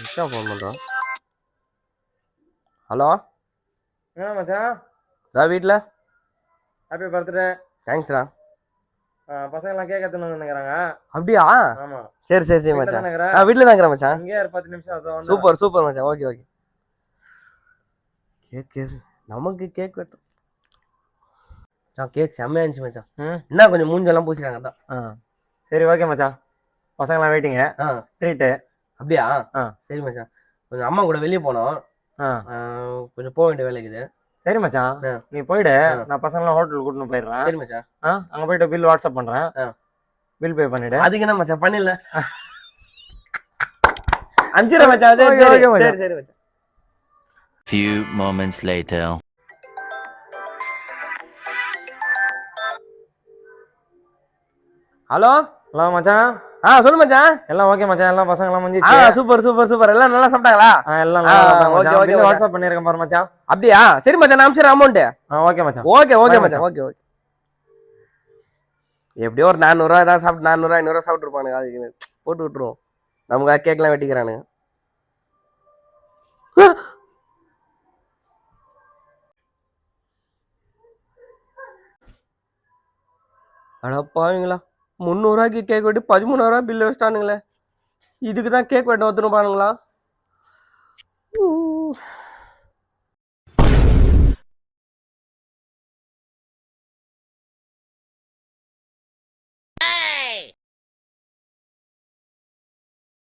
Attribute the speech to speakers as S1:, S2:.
S1: மச்சான் ஃபோன் பண்ணுறான். ஹலோ
S2: என்ன மச்சான்?
S1: அதான் வீட்டில்.
S2: Happy birthday.
S1: தேங்க்ஸ்ண்ணா.
S2: பசங்கள்லாம் கேக் எடுத்துன்னு வந்துக்கிறாங்க.
S1: அப்படியா?
S2: ஆமாம்.
S1: சரி சரி சரி மச்சான். வீட்டில் தான் இருக்கிறேன் மச்சான்.
S2: இங்கே 10 நிமிஷம்.
S1: சூப்பர் சூப்பர் மச்சான். Okay okay. கேக் நமக்கு கேக் வெட்டும். கேக் செம்மையா இருந்துச்சு மச்சான். என்ன கொஞ்சம் மூஞ்செல்லாம் பூசிட்டாங்க தான்.
S2: சரி ஓகே மச்சான். பசங்களாம் வெயிட்டிங்க. ட்ரீட்டு.
S1: அப்படியா? சரி மச்சான். கொஞ்சம் அம்மா கூட வெளியே போனோம். கொஞ்சம் போக வேண்டிய வேலை இருக்குது.
S2: சரி மச்சான், நீ போயிடு. நான் பசங்களாம் ஹோட்டலுக்கு கூட்டின்னு போயிடுறேன்.
S1: சரி மச்சான்.
S2: அங்கே போயிட்டு பில் வாட்ஸ்அப் பண்ணுறேன். பில் பே பண்ணிவிடு.
S1: அதுக்கு என்ன மச்சான் பண்ணிடல. அஞ்சிர மச்சான். சரி சரி மச்சான்.
S3: Few moments later.
S1: Hello
S2: hello மச்சான்.
S1: சொல்லு மச்சான்.
S2: எல்லாம் ஓகே மச்சான். எல்லாம் பசங்களாம் முடிஞ்சிச்சு.
S1: Super super super. எல்லாம் நல்லா சாப்பிட்டாங்களா?
S2: எல்லாம்
S1: ஓகே ஓகே.
S2: வாட்ஸ்அப் பண்ணிருக்கேன் பாரு மச்சான்.
S1: அப்படியா? சரி மச்சான், நான் அனுப்பிச்சிடுறேன் அமௌண்ட்.
S2: ஓகே மச்சான்.
S1: ஓகே ஓகே மச்சான். Okay okay. எப்படியோ ஒரு 400 ரூபா தான் சாப்பிட்டு 400 500 ரூபா சாப்பிட்டுருப்பானுங்க. அதுக்கு போட்டு விட்டுருவோம். நமக்கு கேக்லாம் வெட்டிக்கிறானுங்க. அடப்பாவீங்களா, 300 ரூபாய்க்கு கேக் வெட்டி 13,000 ரூபா பில்லு வச்சிட்டானுங்களே. இதுக்கு தான் கேக் வெட்ட ஒத்துணுப்பானுங்களா?